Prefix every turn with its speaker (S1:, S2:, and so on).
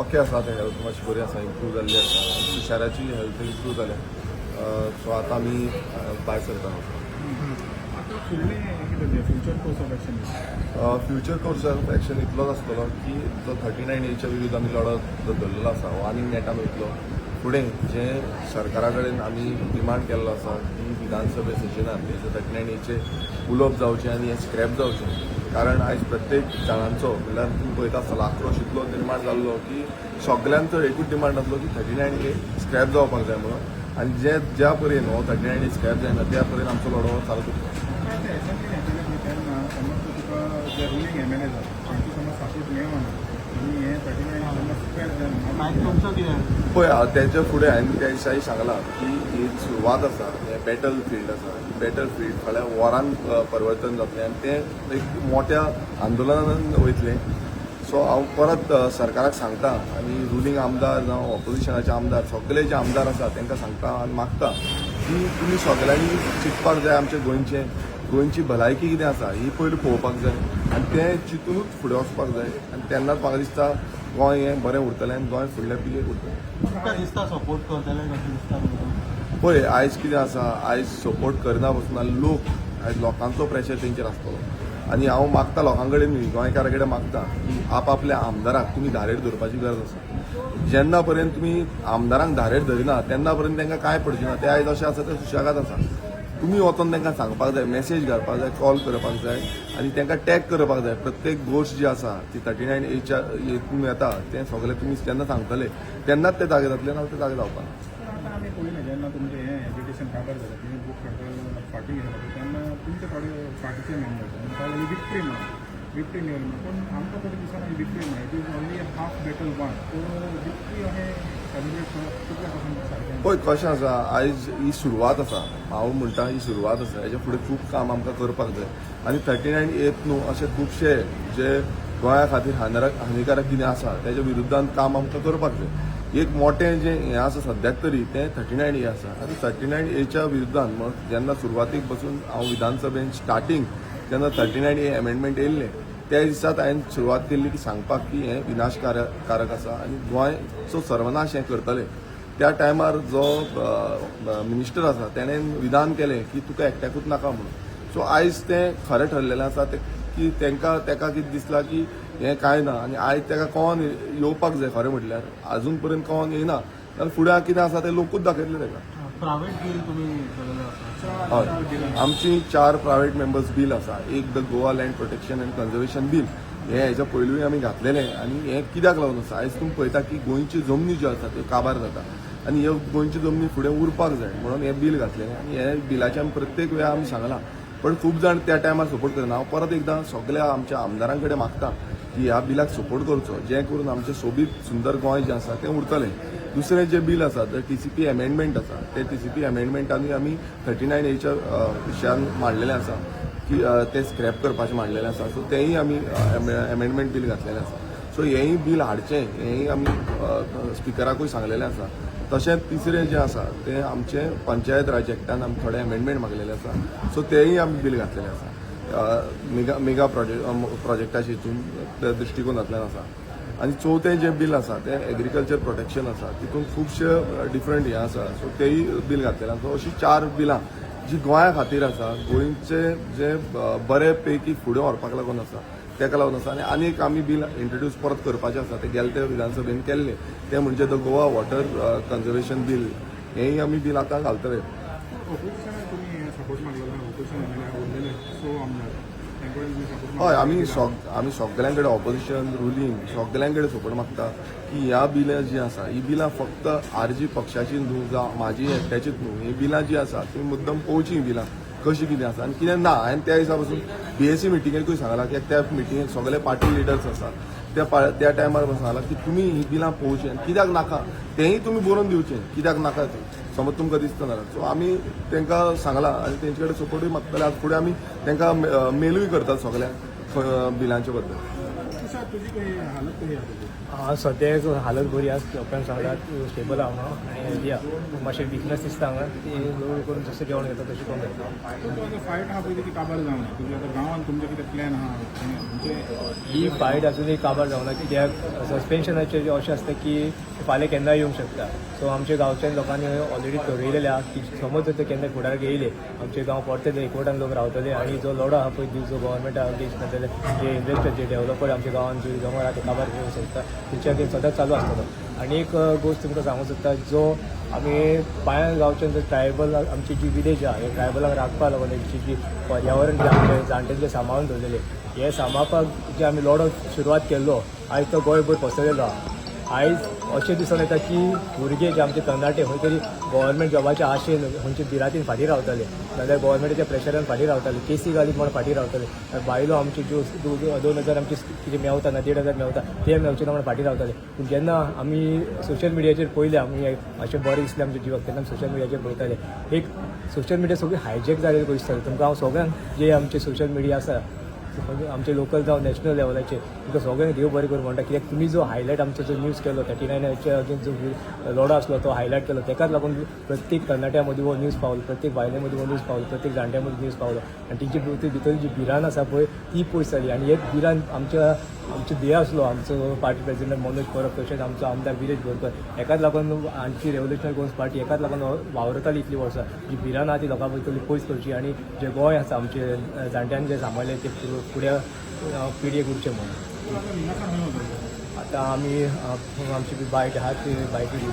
S1: okay आसा ते health मातशी बरी आसा इम्प्रूव जाल्ली आसा शाराची हेल्थ इम्प्रूव जाल्या सो आतां आमी भायर सरता फ्युचर कोर्स ऑफ एक्शन इतलोच आसतलो की जो 39A विरुद्ध आमी लढत धरलेलो आसा हो आनीक नेटान वयतलो फुडें जे सरकारा कडेन आमी डिमांड केल्लो आसा की विधानसभे सेशनात हेजे 39A उलोवप जावचें आनी हें स्क्रॅप जावचें कारण आयज प्रत्येक जाणांचो म्हणल्यार तुमी पळयता आसतलो आक्रोश इतलो निर्माण जाल्लो की सगळ्यांचो एकूच डिमांड आसलो की 39A स्क्रॅप जावपाक जाय म्हणून आनी जे ज्या परेन हो 39A स्क्रॅप जायना त्या परेन आमचो लढो चालू करता पळय तेच्या फुडें हांवें त्या दिसाळी सांगलां की ही सुरवात आसा हें बॅटल फिल्ड आसा बॅटल फिल्ड फाल्यां वॉरान परिवर्तन जातलें आनी तें एक मोठ्या आंदोलनान वयतलें सो हांव परत सरकाराक सांगता आनी रुलींग आमदार जावं ऑपोजिशनाचे आमदार सगळे जे आमदार आसा तांकां सांगता आनी मागता की तुमी सगळ्यांनी चिंतपाक जाय आमचे गोंयची भलायकी कितें आसा ही पयलीं पळोवपाक जाय आनी तें चिंतूनूच फुडें वचपाक जाय आनी तेन्नाच म्हाका दिसता गोंय हें बरें उरतलें आनी गोंय फुडल्या पिळगेक उरतलें
S2: सपोर्ट करतले
S1: पळय आयज कितें आसा आयज सपोर्ट करना पासून लोक आयज लोकांचो प्रेशर तेंचेर आसतलो आनी हांव मागता लोकां कडेन न्ही गोंयकारा कडेन मागता की आपल्या आमदाराक तुमी धारेर धरपाची गरज आसा जेन्ना पर्यंत तुमी आमदारांक धारेर धरिना तेन्ना पर्यंत तांकां कांय पडचें ना ते आयज अशें आसा ते सुशेगाद आसा तुमी वचोन तांकां सांगपाक जाय मेसेज घालपाक जाय कॉल करपाक जाय आनी तांकां टॅग करपाक जाय प्रत्येक गोश्ट जी आसा ती 39A हितून येता तें सगळें तुमी जेन्ना सांगतले तेन्नाच ते जागे जातले ना ते जागे जावपाक
S2: जेन्ना तुमचें हें एज्युकेशन काबार जालें तुमी बूक कंट्रोल फाटी घेतलो तेन्ना तुमचे थोडे फाटीचे मेंबर्स विक्ट्री मेळ्ळी पूण आमकां तरी दिसना विक्ट्री मेळ्ळी it is only half battle one so victory अशें सेलिब्रेट करप कितल्या पासून सारकें
S1: पळय कशें आसा आयज ही सुरवात आसा हांव म्हणटा ही सुरवात आसा हेजे फुडें खूब काम आमकां करपाक जाय आनी 39A न्हू अशे खुबशे जे गोंया खातीर हानिकारक कितें आसा तेजे विरुद्धान काम आमकां करपाक जाय एक मोठें जें हें आसा सद्याक तरी तें 39A आसा आनी 39A विरुद्धान जेन्ना सुरवातीक पासून हांव विधानसभेन स्टार्टींग जेन्ना 39A एमेंडमेंट येयल्लें त्या दिसात हांवें सुरवात केल्ली की सांगपाक की हें विनाशकारक आसा आनी गोंयचो सर्वनाश हें करतले त्या टायमार जो मिनिस्टर आसा तेणें विधान केलें की तुका एकट्याकूच नाका म्हणून सो आयज तें खरें ठरलेलें आसा की ताका कितें दिसलां की हें कांय ना आनी आयज ताका कोण येवपाक जाय खरें म्हटल्यार आजून पर्यंत कोण येना जाल्यार फुडें कितें आसा तें लोकूच दाखयतले ताका
S2: प्रायवेट बील तुमी
S1: हय आमची 4 प्रायवेट मेंबर्स बील आसा एक the Goa land protection end conservation bill हें हेच्या पयलूय आमी घातलेलें आनी हें कित्याक लागून आसा आयज तुमी पळयता की गोंयची जमनी ज्यो आसा त्यो काबार जाता आनी ह्यो गोंयची जमनी फुडें उरपाक जाय म्हणून हें बील घातलेलें आनी हे बिलाचें आमी प्रत्येक वेळा आमी सांगलां पण खूब जाण त्या टायमार सपोर्ट करना हांव परत एकदां सगळ्या आमच्या आमदारां कडेन मागता की ह्या बिलाक सपोर्ट करचो जें करून आमचें सोबीत सुंदर गोंय जें आसा तें उरतलें दुसरें जें बील आसा तें TCP एमेंडमेंट आसा ते TCP एमेंडमेंटानूय आमी 39A विशयान मांडलेलें आसा की ते स्क्रॅप करपाचें मांडलेलें आसा सो तेंय आमी एमेंडमेंट बील घातलेलें आसा सो हेंय बील हाडचें हेंय आमी स्पिकराकूय सांगलेलें आसा तशेंच तिसरें जें आसा तें आमचें पंचायत राज एक्टान आमी थोडे एमेंडमेंट मागलेले आसा सो तेंय आमी बील घातलेलें आसा मेगा प्रोजेक्टाचे हितून दृश्टिकोनांतल्यान आसा आनी चवथें जें बील आसा तें एग्रीकल्चर प्रोटेक्शन आसा तितून खुबशे डिफरंट हें आसा सो तेंय बील घातलेलें आसा अशीं 4 बिलां जी गोंया खातीर आसा गोंयचे जे बरे पैकी फुडें व्हरपाक लागून आसा तेका लागून आसा आनी आनीक आमी बील इंट्रोड्यूस परत करपाचें आसा ते गेले ते विधानसभेन केल्लें तें म्हणजे the Goa water conservation bill हेंय आमी बील आतां घालतले हय आमी सगळ्यां कडेन ऑपोजिशन रुलींग सगळ्यां कडेन सपोर्ट मागता की ह्या बिलां जी आसा ही बिलां फक्त RG पक्षाची न्हू जावं म्हाजी एकट्याचीच न्हू ही बिलां जी आसा ती मुद्दम पळोवची बिलां कशी कितें आसा आनी कितें ना हांवें त्या दिसा पासून BSc मिटिंगेकूय सांगलां की त्या मिटिंगेक सगळे पार्टी लिडर्स आसात त्या टायमार सांगलां की तुमी ही बिलां पळोवची आनी कित्याक नाका तेंय तुमी बरोवन दिवचें कित्याक नाका तें समज तुमकां दिसता जाल्यार सो आमी तांकां सांगलां आनी तेंचे कडेन सपोर्टूय मागतले आतां फुडें आमी तांकां मेलूय करतात सगळ्या बिलांचे बद्दल
S3: सद्याक हालत बरी आसा लोकांक सांगतात स्टेबल आहा आनी या मातशें विकनस दिसता हांगा ती लोक करून जशें जेवण घेता तशें करून घेता
S2: पूण तो फायट आहा पळय ती काबार जावना तुमच्या आतां गांवांत तुमचे कितें प्लॅन आहा म्हणजे
S3: ही फायट अजूनही काबार जावना कित्याक सस्पेन्शनाचें अशें आसता की फाल्यां केन्नाय येवंक शकता सो आमच्या गांवच्या लोकांनी ऑलरेडी ठरयलेलें आहा की समज जर ते केन्ना फुडार येयले आमचे गांव परते एकवटान लोक रावतले आनी जो लढो आहा पळय जो गव्हर्मेंटा अगेन्स्ट करतले जे इन्व्हेस्टर जे डेव्हलपर आमच्या गांवांत जे जमर आहा ते काबार घेवंक शकता तेंच्या अगेन्स्ट सदांच चालू आसतलो आनी एक गोश्ट तुमकां सांगूंक सोदता जो आमी पांयां गांवच्यान जर ट्रायबल आमची जी विलेज आहा हे ट्रायबलांक राखपा लागून तेंची जी पर्यावरण जे आमचे जाणटे जे सांबाळून दवरलेले हे सांबाळपाक जे आमी लढो सुरवात केल्लो आयज तो गोंयभर पसरलेलो आहा आयज अशें दिसून येता की भुरगे जे आमचे तरणाटे खंय तरी गव्हर्मेंट जॉबाच्या आशेन खंयच्या बिरातीन फाटीं रावताले नाजाल्यार गव्हर्मेंटाच्या प्रेशरान फाटीं रावताले केसी घालीत म्हण फाटीं रावताले बायलो आमचे ज्यो 2000 आमचे कितें मेवता ना 1500 मेवता ते मेवचे ना म्हण फाटीं रावताले पूण जेन्ना आमी सोशल मिडियाचेर पयले आमी अशें बरें दिसलें आमच्या जिवाक तेन्ना सोशल मिडियाचेर पळयताले एक सोशल मिडिया सगळी हायजॅक जालेली गोश्ट जाली तुमकां हांव सगळ्यांक जे आमचे सोशल मिडिया आसा आमचे लोकल जावं नॅशनल लेवलाचेर तुमकां सगळ्यांक देव बरें करूं म्हणटा कित्याक तुमी जो हायलायट आमचो जो न्यूज केलो 39च्या अगेन्स्ट जो लढो आसलो तो हायलायट केलो तेकाच लागून प्रत्येक तरणाट्या मदीं हो न्यूज पावलो प्रत्येक बायले मदीं हो न्यूज पावलो प्रत्येक जाणट्या मदीं न्यूज पावलो आनी तेंची भितर जी भिरान आसा पळय ती पयस जाली आनी एक भिरान आमचो ध्येय आसलो आमचो पार्टी प्रेसिडेंट मनोज परब तशेंच आमचो आमदार विरेश बोरकर एकाच लागून आमची रेव्होल्युशनरी गोन्स पार्टी एकाच लागून वावरताली इतली वर्सां जी भिरान आहा ती लोकां भितर पयस करची आनी जे गोंय आसा आमचे जाणट्यान जे सांबाळलें ते फुडें पिडयेक उरचें म्हणून आतां आमी आमची बायट आहा ती बायटी